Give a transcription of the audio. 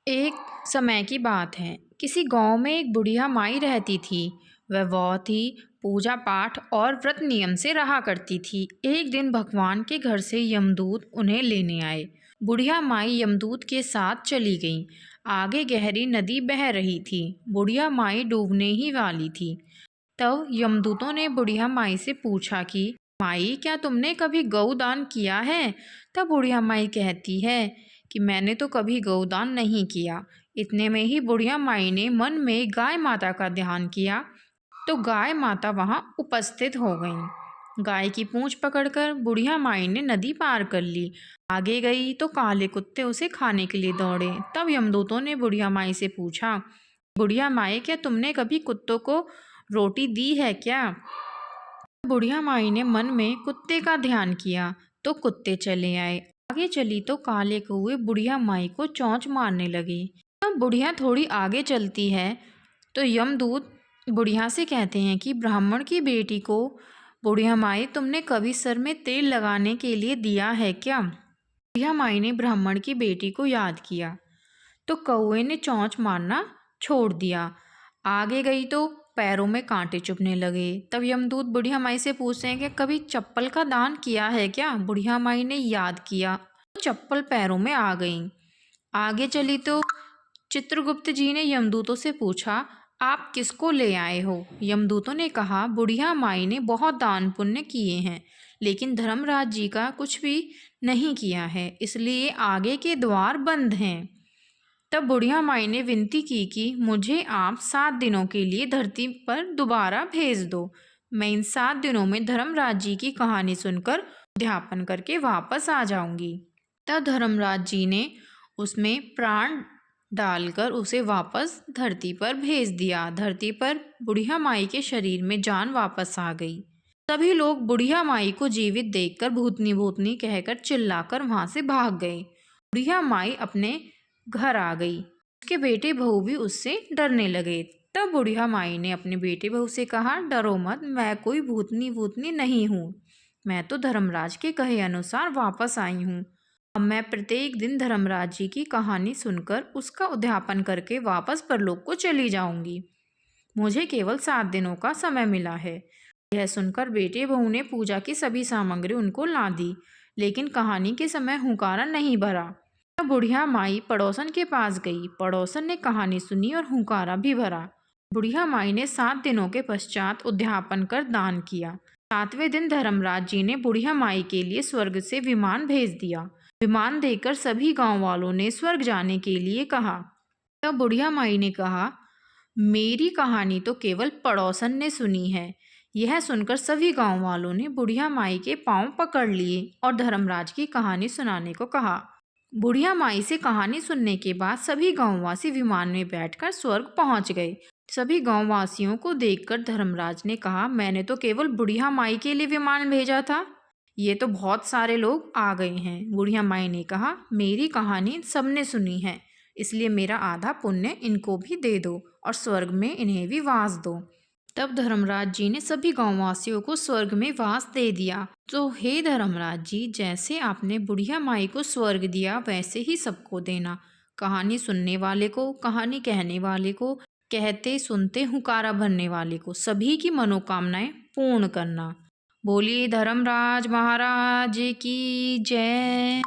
एक समय की बात है। किसी गांव में एक बुढ़िया माई रहती थी। वह बहुत ही पूजा पाठ और व्रत नियम से रहा करती थी। एक दिन भगवान के घर से यमदूत उन्हें लेने आए। बुढ़िया माई यमदूत के साथ चली गई। आगे गहरी नदी बह रही थी। बुढ़िया माई डूबने ही वाली थी। तब यमदूतों ने बुढ़िया माई से पूछा कि माई, क्या तुमने कभी गौदान किया है? तब बुढ़िया माई कहती है कि मैंने तो कभी गौदान नहीं किया। इतने में ही बुढ़िया माई ने मन में गाय माता का ध्यान किया तो गाय माता वहां उपस्थित हो गईं। गाय की पूंछ पकड़कर बुढ़िया माई ने नदी पार कर ली। आगे गई तो काले कुत्ते उसे खाने के लिए दौड़े। तब यमदूतों ने बुढ़िया माई से पूछा, बुढ़िया माई, क्या तुमने कभी कुत्तों को रोटी दी है क्या? बुढ़िया माई ने मन में कुत्ते का ध्यान किया तो कुत्ते चले आए। आगे चली तो काले कौवे बुढ़िया माई को चोंच मारने लगे। तब बुढ़िया थोड़ी आगे चलती है तो यमदूत बुढ़िया से कहते हैं कि ब्राह्मण की बेटी को बुढ़िया माई तुमने कभी सर में तेल लगाने के लिए दिया है क्या? बुढ़िया माई ने ब्राह्मण की बेटी को याद किया तो कौवे ने चोंच मारना छोड़ दिया। आगे गई तो पैरों में कांटे चुभने लगे। तब यमदूत बुढ़िया माई से पूछते हैं कि कभी चप्पल का दान किया है क्या? बुढ़िया माई ने याद किया तो चप्पल पैरों में आ गई। आगे चली तो चित्रगुप्त जी ने यमदूतों से पूछा, आप किसको ले आए हो? यमदूतों ने कहा, बुढ़िया माई ने बहुत दान पुण्य किए हैं लेकिन धर्मराज जी का कुछ भी नहीं किया है, इसलिए आगे के द्वार बंद हैं। तब बुढ़िया माई ने विनती की कि मुझे आप 7 दिनों के लिए धरती पर दोबारा भेज दो। मैं इन 7 दिनों में धर्मराज जी की कहानी सुनकर अध्यापन करके वापस आ जाऊंगी। तब धर्मराज जी ने उसमें प्राण डालकर उसे वापस धरती पर भेज दिया। धरती पर बुढ़िया माई के शरीर में जान वापस आ गई। सभी लोग बुढ़िया माई को जीवित देखकर भूतनी भूतनी कहकर चिल्लाकर वहां से भाग गए। बुढ़िया माई अपने घर आ गई। उसके बेटे बहू भी उससे डरने लगे। तब बुढ़िया माई ने अपने बेटे बहू से कहा, डरो मत, मैं कोई भूतनी भूतनी नहीं हूँ। मैं तो धर्मराज के कहे अनुसार वापस आई हूँ। अब मैं प्रत्येक दिन धर्मराज जी की कहानी सुनकर उसका उद्यापन करके वापस परलोक को चली जाऊंगी। मुझे केवल 7 दिनों का समय मिला है। यह सुनकर बेटे बहू ने पूजा की सभी सामग्री उनको ला दी, लेकिन कहानी के समय हुंकारा नहीं भरा। तब बुढ़िया माई पड़ोसन के पास गई। पड़ोसन ने कहानी सुनी और हुंकारा भी भरा। बुढ़िया माई ने 7 दिनों के पश्चात उद्यापन कर दान किया। 7वें दिन धर्मराज जी ने बुढ़िया माई के लिए स्वर्ग से विमान भेज दिया। विमान देकर सभी गांव वालों ने स्वर्ग जाने के लिए कहा। तब बुढ़िया माई ने कहा, मेरी कहानी तो केवल पड़ोसन ने सुनी है। यह सुनकर सभी गांव वालों ने बुढ़िया माई के पांव पकड़ लिए और धर्मराज की कहानी सुनाने को कहा। बुढ़िया माई से कहानी सुनने के बाद सभी गांववासी विमान में बैठकर स्वर्ग पहुंच गए। सभी गांववासियों को देखकर धर्मराज ने कहा, मैंने तो केवल बुढ़िया माई के लिए विमान भेजा था, ये तो बहुत सारे लोग आ गए हैं। बुढ़िया माई ने कहा, मेरी कहानी सबने सुनी है, इसलिए मेरा आधा पुण्य इनको भी दे दो और स्वर्ग में इन्हें भी वास दो। तब धर्मराज जी ने सभी गांववासियों को स्वर्ग में वास दे दिया। तो हे धर्मराज जी, जैसे आपने बुढ़िया माई को स्वर्ग दिया वैसे ही सबको देना। कहानी सुनने वाले को, कहानी कहने वाले को, कहते सुनते हुकारा भरने वाले को, सभी की मनोकामनाएं पूर्ण करना। बोलिए धर्मराज महाराज की जय।